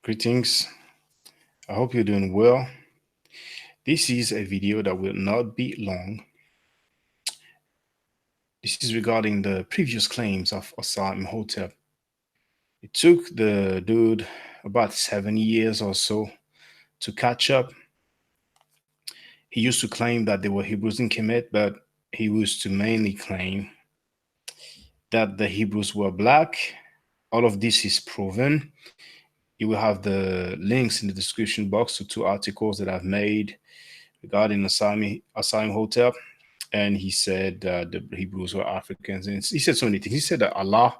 Greetings. I hope you're doing well. This is a video that will not be long. This is regarding the previous claims of Asar Imhotep. It took the dude about 7 years or so to catch up. He used to claim that there were Hebrews in Kemet, but he used to mainly claim that the Hebrews were black. All of this is proven. You will have the links in the description box to two articles that I've made regarding Asar Imhotep. And he said the Hebrews were Africans. And he said so many things. He said that Allah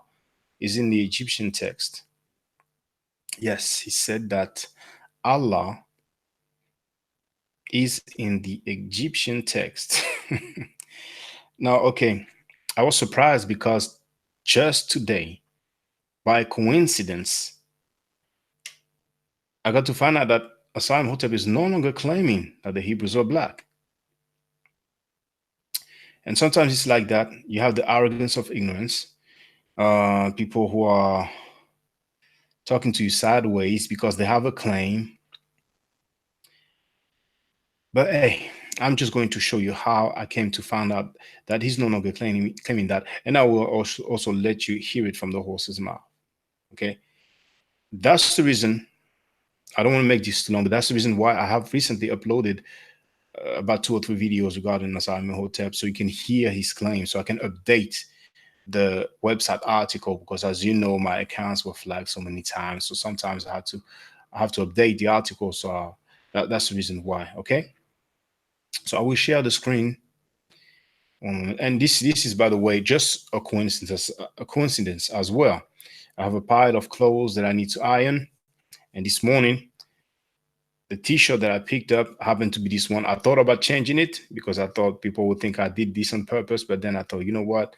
is in the Egyptian text. Yes, he said that Allah is in the Egyptian text. Now, okay, I was surprised because just today, by coincidence, I got to find out that Asar Imhotep is no longer claiming that the Hebrews are black. And sometimes it's like that. You have the arrogance of ignorance. People who are talking to you sideways because they have a claim. But hey, I'm just going to show you how I came to find out that he's no longer claiming that. And I will also let you hear it from the horse's mouth. Okay. That's the reason I don't want to make this too long, but that's the reason why I have recently uploaded about 2 or 3 videos regarding Asar Imhotep so you can hear his claim, so I can update the website article, because as you know, my accounts were flagged so many times. So sometimes I have to update the article. So that's the reason why. Okay. So I will share the screen. And this is, by the way, just a coincidence as well. I have a pile of clothes that I need to iron. And this morning, the t-shirt that I picked up happened to be this one. I thought about changing it because I thought people would think I did this on purpose. But then I thought, you know what?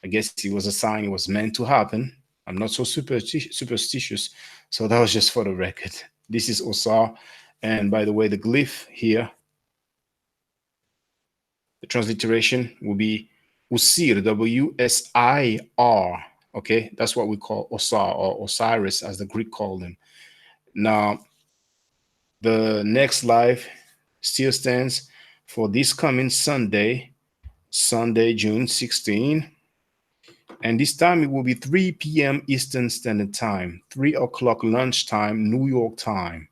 I guess it was a sign, it was meant to happen. I'm not so superstitious. So that was just for the record. This is Osar. And by the way, the glyph here, the transliteration will be Usir, W-S-I-R. Okay, that's what we call Osar, or Osiris as the Greek called him. Now, the next live still stands for this coming Sunday, June 16. And this time it will be 3 p.m. Eastern Standard Time, 3 o'clock lunchtime, New York time.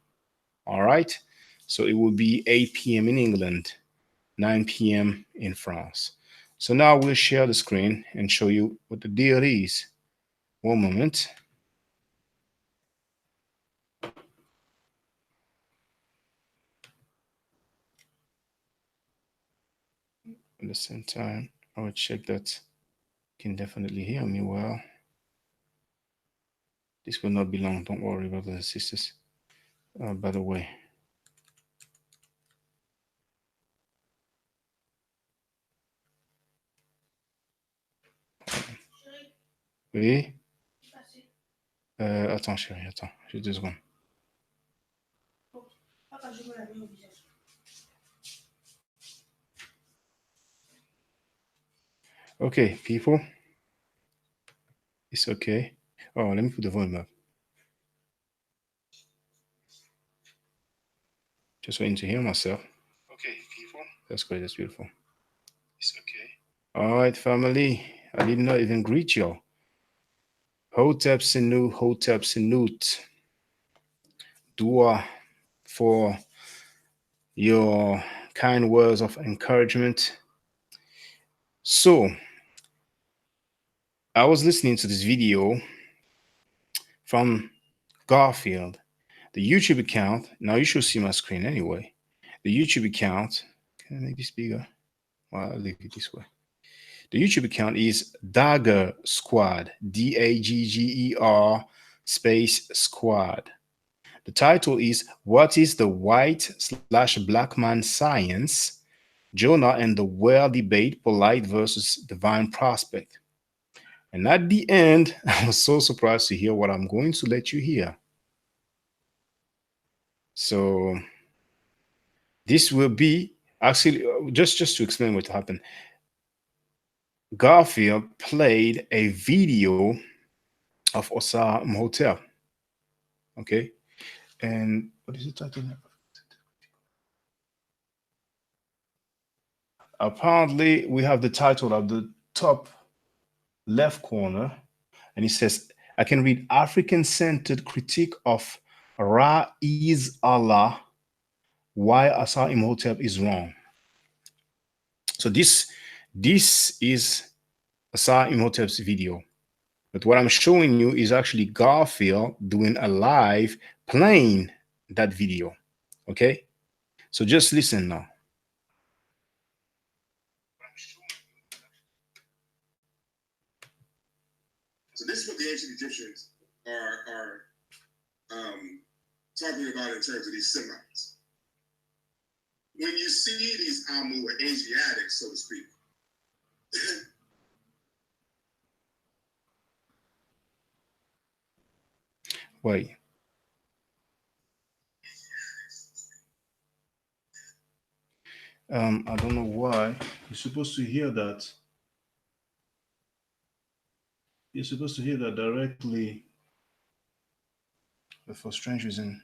All right. So it will be 8 p.m. in England, 9 p.m. in France. So now we'll share the screen and show you what the deal is. One moment. At the same time, I will check that you can definitely hear me well. This will not be long. Don't worry, brothers and sisters. By the way, oui. Attends, chérie, attends. J'ai 2 secondes. Okay, people. It's okay. Oh, let me put the volume up. Just waiting to hear myself. Okay, people. That's great. That's beautiful. It's okay. All right, family. I did not even greet y'all. Hotep Sinu, Hotep Sinut. Dua for your kind words of encouragement. So, I was listening to this video from Garfield, the YouTube account. Now you should see my screen anyway. The YouTube account. Can I make this bigger? Well, I'll leave it this way. The YouTube account is Dagger Squad, Dagger space squad. The title is What is the White/Black Man Science? Jonah and the Whale Debate, Polite versus Divine Prospect. And at the end, I was so surprised to hear what I'm going to let you hear. So this will be actually just to explain what happened. Garfield played a video of Asar Imhotep. Okay. And what is the title? Apparently, we have the title at the top left corner, and it says, I can read African centered critique of Ra is Allah, why Asar Imhotep is wrong. So this is Asar Imhotep's video. But what I'm showing you is actually Garfield doing a live playing that video. Okay? So just listen now. So this is what the ancient Egyptians are talking about in terms of these Semites. When you see these Amu or Asiatics, so to speak, wait. I don't know why. You're supposed to hear that. You're supposed to hear that directly, but for strange reason.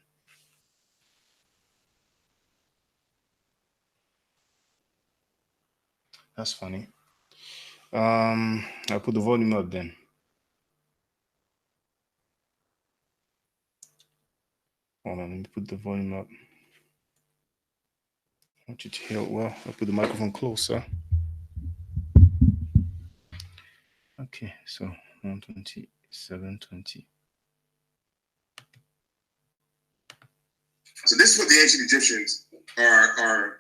That's funny. I'll put the volume up then. Hold on, let me put the volume up. I want you to hear it well. I'll put the microphone closer. Okay, so 120, 720. So this is what the ancient Egyptians are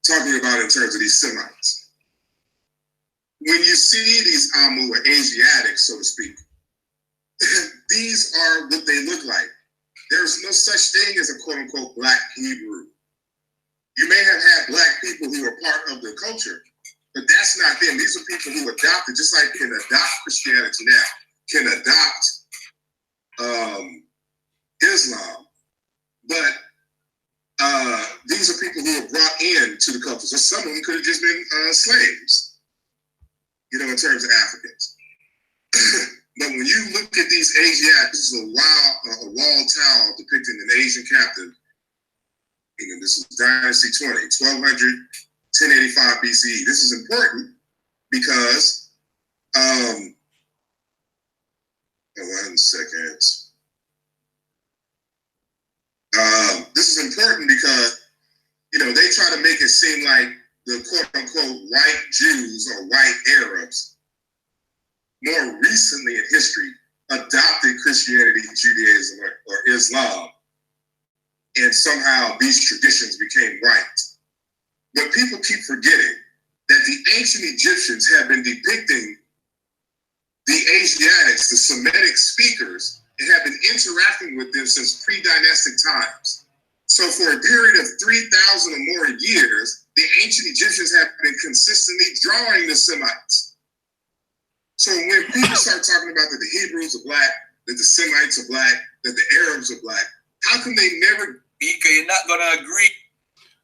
talking about in terms of these Semites. When you see these Amu or Asiatics, so to speak, these are what they look like. There's no such thing as a quote unquote black Hebrew. You may have had black people who are part of the culture, but that's not them. These are people who adopted, just like can adopt Christianity now, can adopt Islam, but these are people who were brought in to the culture. So some of them could have just been slaves, you know, in terms of Africans. But when you look at these Asiatics, this is a wall towel depicting an Asian captive. And this is Dynasty 20, 1200, 1085 BCE. This is important because, 1 second. This is important because, you know, they try to make it seem like the quote unquote white Jews or white Arabs more recently in history adopted Christianity, Judaism, or Islam, and somehow these traditions became right. But people keep forgetting that the ancient Egyptians have been depicting the Asiatics, the Semitic speakers, and have been interacting with them since pre-dynastic times. So for a period of 3,000 or more years, the ancient Egyptians have been consistently drawing the Semites. So when people start talking about that the Hebrews are black, that the Semites are black, that the Arabs are black, how come they never? Mika, you're not gonna agree.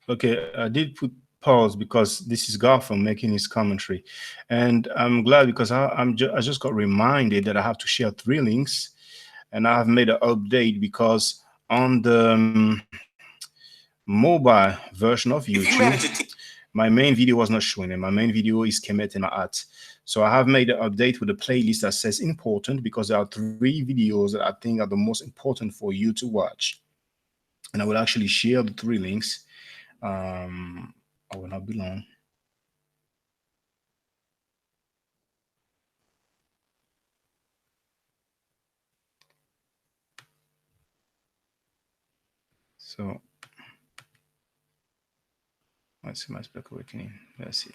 Okay, I did put pause because this is Garfield making his commentary, and I'm glad because I just got reminded that I have to share 3 links, and I have made an update because on the mobile version of YouTube, my main video was not showing, and my main video is Kemet and Ma'at. So I have made an update with a playlist that says important because there are 3 videos that I think are the most important for you to watch. And I will actually share the 3 links. I will not be long. So let's see my Black Awakening. Let's see.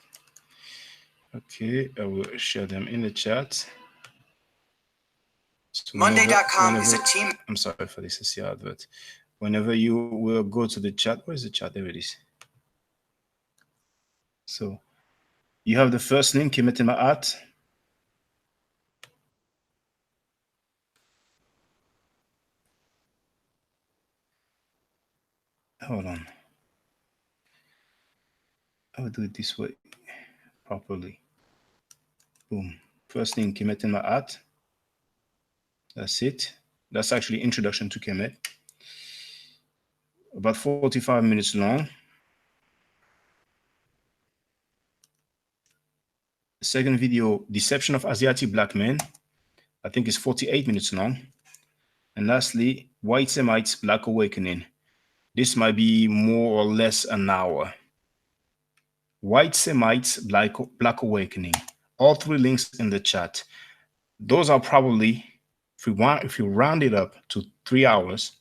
Okay, I will share them in the chat. So Monday.com is a team. I'm sorry for this, it's the advert. Whenever you will go to the chat, where is the chat? There it is. So you have the first link, Kemet Ma'at. Hold on. I will do it this way properly. Boom. First link, Kemet Ma'at. That's it. That's actually Introduction to Kemet, about 45 minutes long. Second video, Deception of Asiatic Black Men, I think it's 48 minutes long. And lastly, White Semites Black Awakening. This might be more or less an hour. White Semites Black Awakening. All three links in the chat. Those are probably, if you round it up to 3 hours,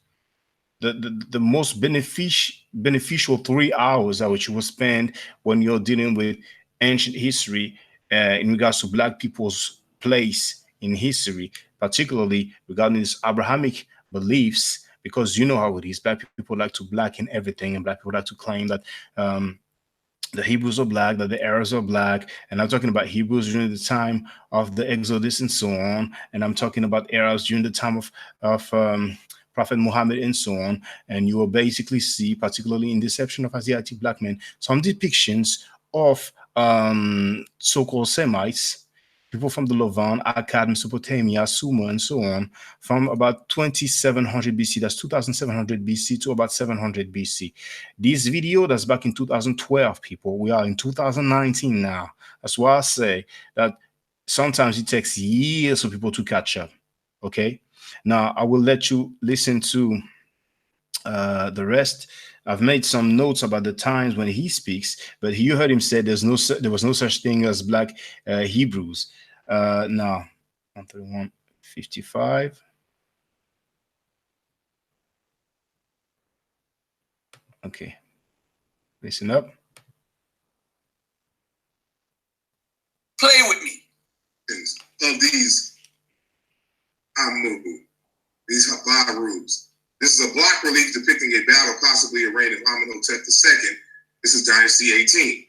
the most beneficial 3 hours that which you will spend when you're dealing with ancient history in regards to Black people's place in history, particularly regarding these Abrahamic beliefs, because you know how it is. Black people like to blacken everything, and Black people like to claim that um, the Hebrews are black, that the Arabs are black, and I'm talking about Hebrews during the time of the Exodus and so on, and I'm talking about Arabs during the time of Prophet Muhammad and so on. And you will basically see, particularly in Deception of Asiatic Black Men, some depictions of so-called Semites, people from the Levant, Akkad, Mesopotamia, Sumer, and so on, from about 2700 BC, that's 2700 BC to about 700 BC. This video, that's back in 2012, people. We are in 2019 now. That's why I say that sometimes it takes years for people to catch up. Okay. Now, I will let you listen to the rest. I've made some notes about the times when he speaks, but you heard him say there was no such thing as Black Hebrews. Now, 131:55. Okay, listen up. Play with me. Of these Amubu, these Habarus. This is a block relief depicting a battle, possibly a reign of Amenhotep II. This is Dynasty 18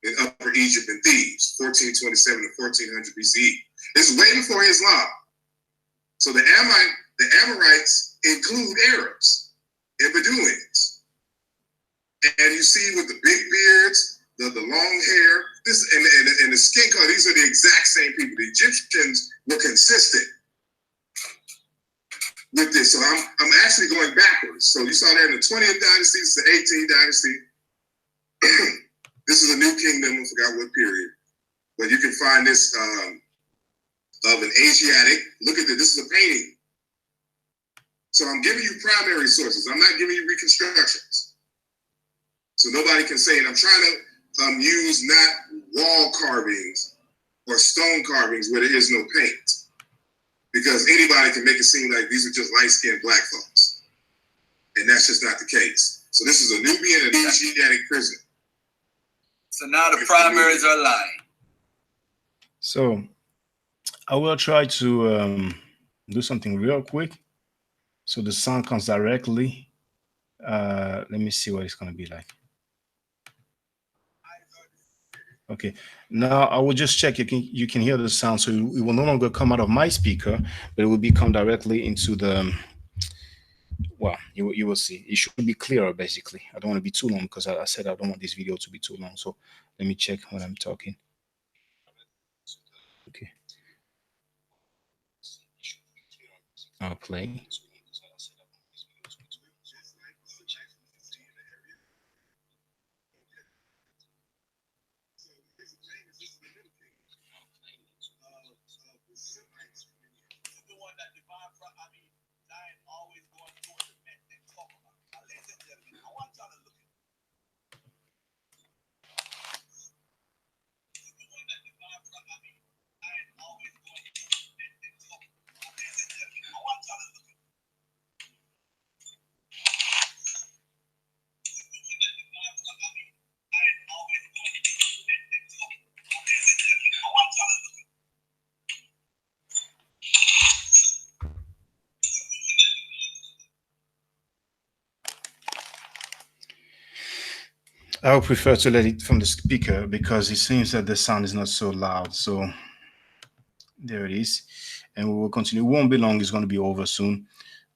in Upper Egypt and Thebes, 1427 to 1400 BCE. This is way before Islam. So the Amorites include Arabs and Bedouins. And you see with the big beards, the long hair, this and the skin color, these are the exact same people. The Egyptians were consistent with this. So I'm actually going backwards. So you saw that in the 20th dynasty, this is the 18th dynasty. This is a new kingdom, I forgot what period. But you can find this of an Asiatic. Look at this, this is a painting. So I'm giving you primary sources. I'm not giving you reconstructions. So nobody can say, and I'm trying to use not wall carvings or stone carvings where there is no paint. Because anybody can make it seem like these are just light-skinned Black folks. And that's just not the case. So this is a Nubian and Asiatic prison. So now the primaries are lying. So I will try to do something real quick so the sound comes directly. Let me see what it's going to be like. Okay, now I will just check. You can hear the sound, so it will no longer come out of my speaker, but it will come directly into the. Well, you will see. It should be clearer, basically. I don't want to be too long because I said I don't want this video to be too long. So let me check when I'm talking. Okay. I'll play. I would prefer to let it from the speaker because it seems that the sound is not so loud. So there it is. And we will continue. It won't be long. It's going to be over soon.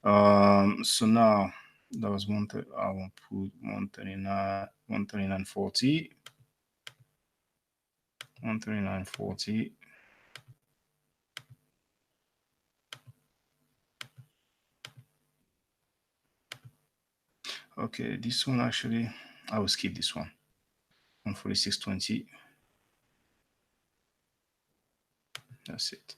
So now that was I will put 139.40. 139.40. Okay, this one actually, I will skip this one. 146.20. That's it.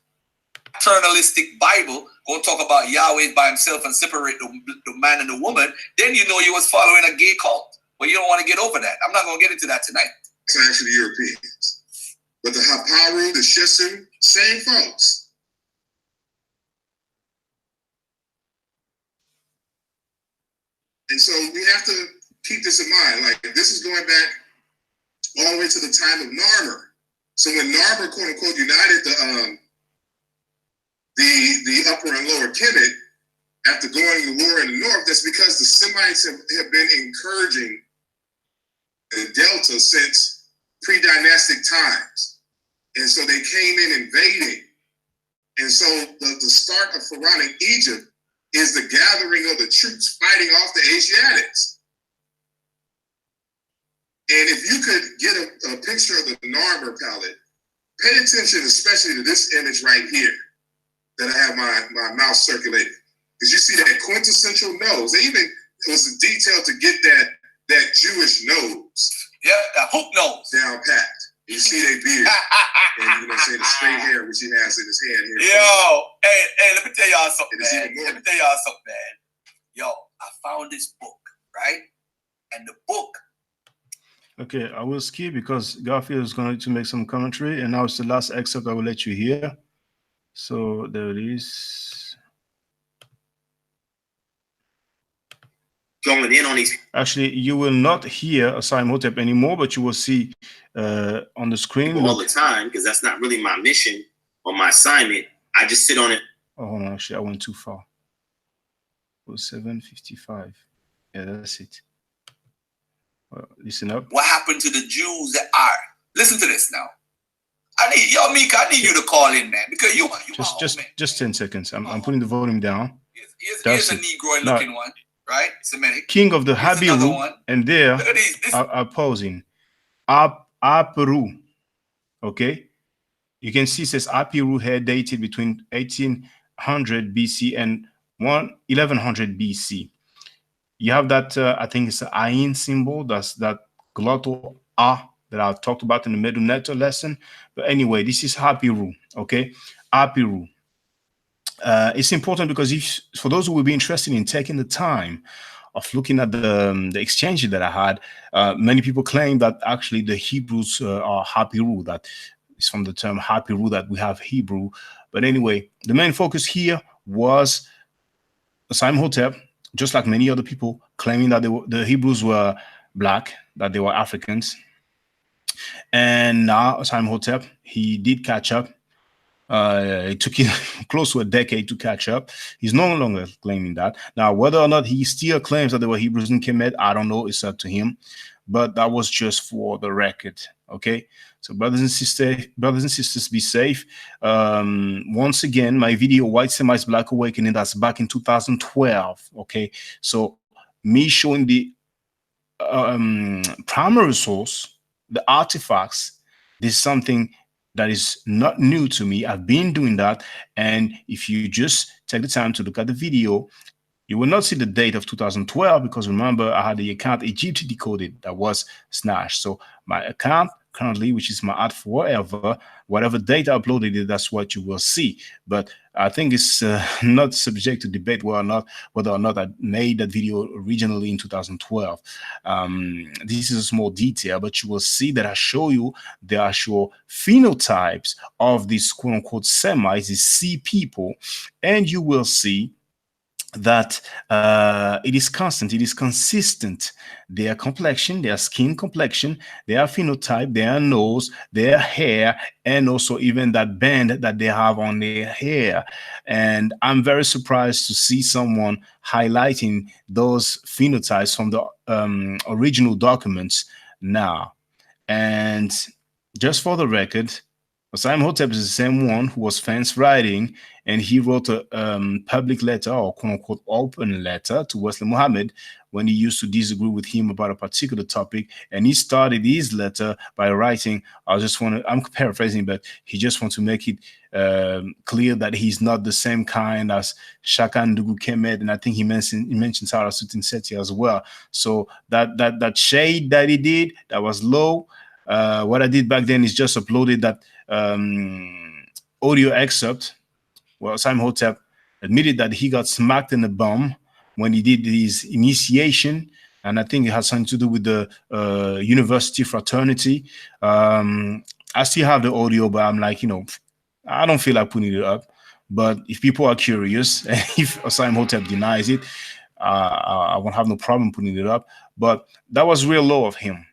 Paternalistic Bible gonna talk about Yahweh by himself and separate the man and the woman, then you know you was following a gay cult. Well, you don't want to get over that. I'm not gonna get into that tonight. It's actually Europeans. But the Haparu, the Shisu, same folks. And so we have to keep this in mind. Like, this is going back all the way to the time of Narmer. So when Narmer, quote unquote, united the upper and lower Kemet after going to war in the north, that's because the Semites have been encouraging the Delta since pre-dynastic times. And so they came in invading. And so the start of Pharaonic Egypt is the gathering of the troops fighting off the Asiatics. And if you could get a picture of the Narmer palette, pay attention especially to this image right here that I have my mouse circulating. Because you see that quintessential nose. They even, it was a detail to get that Jewish nose. Yep, that hook nose. Down pat. You see their beard. And you know, say the straight hair, which he has in his hand here. Yo, hey, let me tell y'all something, man. Let me tell y'all something, man. Yo, I found this book, right? And the book. Okay, I will skip because Garfield is going to make some commentary, and now it's the last excerpt I will let you hear. So there it is. Going in on these. Actually, you will not hear Asar Imhotep anymore, but you will see on the screen all the time, because that's not really my mission or my assignment. I just sit on it. Oh, hold on. Actually, I went too far. 07:55. Yeah, that's it. Well, listen up. What happened to the Jews that are? Listen to this now. I need you to call in, man, because you just 10 seconds. I'm putting the volume down. Here's a Negro-looking one, right? Semitic. King of the Habiru, and there are posing. Aperu. Okay, you can see it says Apiru here dated between 1800 BC and 1100 BC. You have that, I think it's an Ayin symbol, that's that glottal A that I talked about in the Middle Netter lesson. But anyway, this is Apiru, okay? Apiru. It's important because for those who will be interested in taking the time of looking at the exchange that I had, many people claim that actually the Hebrews are Hapiru, that is from the term Hapiru that we have Hebrew. But anyway, the main focus here was Asar Imhotep, just like many other people claiming that the Hebrews were black, that they were Africans. And now Asar Imhotep, he did catch up. It took him close to a decade to catch up. He's no longer claiming that. Now, whether or not he still claims that there were Hebrews in Kemet, I don't know. It's up to him. But that was just for the record. Okay. So brothers and sisters, be safe. Once again, my video, White Semites Black Awakening, that's back in 2012. Okay. So me showing the primary source, the artifacts, this is something that is not new to me. I've been doing that. And if you just take the time to look at the video, you will not see the date of 2012 because remember, I had the account Egypt decoded that was snatched. So my account currently, which is my ad forever, whatever date I uploaded it, that's what you will see. But I think it's not subject to debate whether or not I made that video originally in 2012. This is a small detail, but you will see that I show you the actual phenotypes of these quote unquote Semites, these sea people, and you will see that it is constant, it is consistent. Their complexion, their skin complexion, their phenotype, their nose, their hair, and also even that band that they have on their hair. And I'm very surprised to see someone highlighting those phenotypes from the original documents now. And just for the record, Asar Imhotep is the same one who was fence riding, and he wrote a public letter, or quote unquote open letter, to Wesley Muhammad when he used to disagree with him about a particular topic. And he started his letter by writing, I'm paraphrasing, but he just wants to make it clear that he's not the same kind as Shaka Ndugu Kemet, and I think he mentioned Sarah Sutin Seti as well. So that shade that he did, that was low. What I did back then is just uploaded that audio excerpt. Well, Simon Hotep admitted that he got smacked in the bum when he did his initiation, and I think it has something to do with the university fraternity. I still have the audio, but I'm like, I don't feel like putting it up. But if people are curious, and if Simon Hotep denies it, I won't have no problem putting it up. But that was real low of him.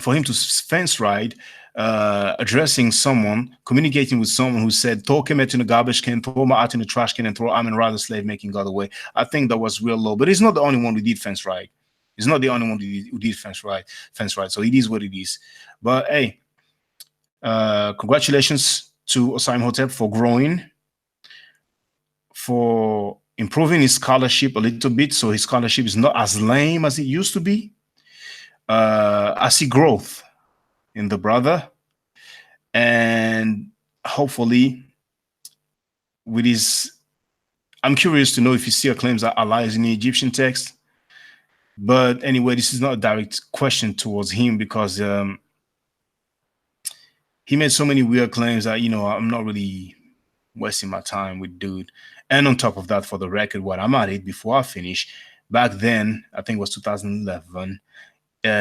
For him to fence ride, addressing someone, communicating with someone who said, throw Kemet in the garbage can, throw Ma'at in the trash can, and throw Amin Ra the slave making God away. I think that was real low. But he's not the only one who did fence ride. He's not the only one who did fence ride. So it is what it is. But hey, congratulations to Asar Imhotep for growing, for improving his scholarship a little bit, so his scholarship is not as lame as it used to be. I see growth in the brother, and hopefully with his, I'm curious to know if he still claims that Allah is in the Egyptian text. But anyway, this is not a direct question towards him, because he made so many weird claims that, I'm not really wasting my time with dude. And on top of that, for the record, what I'm at it before I finish, back then, I think it was 2011,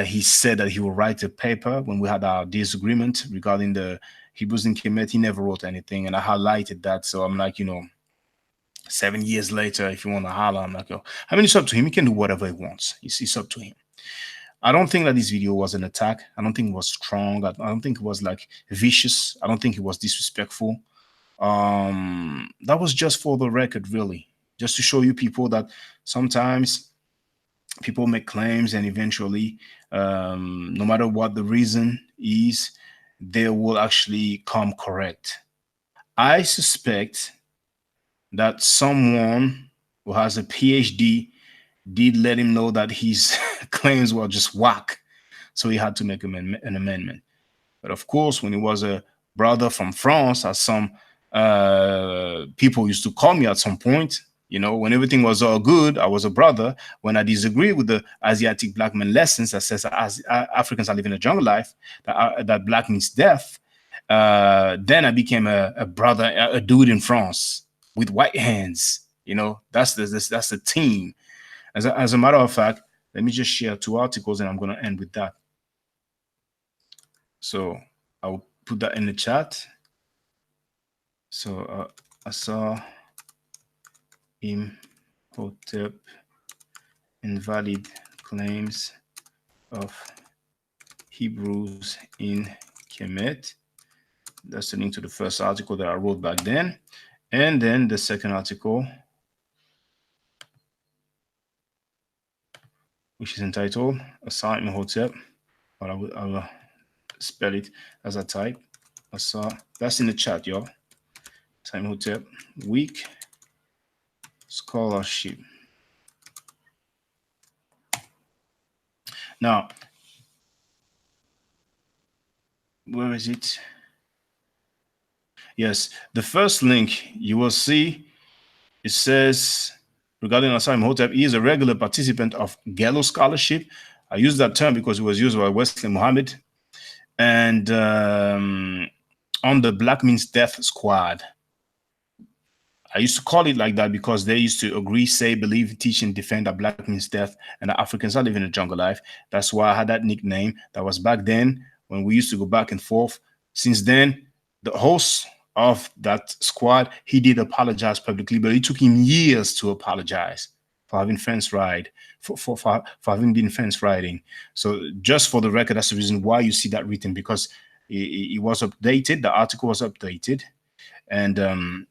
he said that he would write a paper when we had our disagreement regarding the Hebrews in Kemet. He never wrote anything, and I highlighted that. So I'm like, 7 years later, if you want to holler, I'm like, I mean, it's up to him. He can do whatever he wants. It's up to him. I don't think that this video was an attack. I don't think it was strong. I don't think it was like vicious. I don't think it was disrespectful. That was just for the record, really, just to show you people that sometimes people make claims, and eventually, no matter what the reason is, they will actually come correct. I suspect that someone who has a PhD did let him know that his claims were just whack, so he had to make an amendment. But of course, when he was a brother from France, as some people used to call me at some point, when everything was all good, I was a brother. When I disagree with the Asiatic black man lessons that says Africans are living a jungle life, that black means death, then I became a brother, a dude in France with white hands. That's the team. As a matter of fact, let me just share 2 articles, and I'm going to end with that. So I'll put that in the chat. So Asar Imhotep invalid claims of Hebrews in Kemet. That's the link to the first article that I wrote back then. And then the second article, which is entitled Asar Imhotep. But I will spell it as I type. Asar, that's in the chat, y'all. Asar Imhotep, weak scholarship. Now, where is it? Yes, the first link you will see, it says, regarding Asar Imhotep, he is a regular participant of Gallo Scholarship. I use that term because it was used by Wesley Muhammad. And on the Black Means Death Squad. I used to call it like that because they used to agree, say, believe, teach, and defend that black means death and that Africans are living a jungle life. That's why I had that nickname. That was back then when we used to go back and forth. Since then, the host of that squad, he did apologize publicly, but it took him years to apologize for having fence ride, for having been fence riding. So just for the record, that's the reason why you see that written, because it was updated. The article was updated. And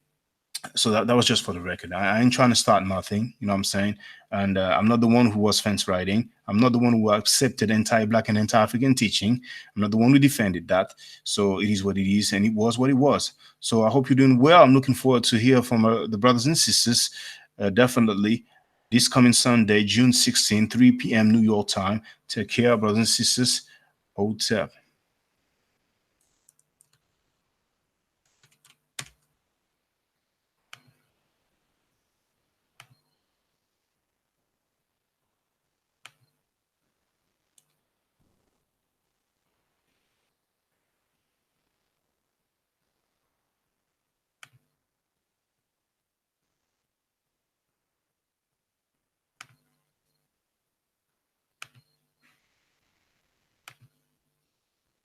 So that was just for the record. I ain't trying to start nothing, you know what I'm saying? And I'm not the one who was fence writing. I'm not the one who accepted anti-black and anti-African teaching. I'm not the one who defended that. So it is what it is, and it was what it was. So I hope you're doing well. I'm looking forward to hear from the brothers and sisters. Definitely this coming Sunday, June 16, 3 p.m. New York time. Take care, brothers and sisters. Hotep.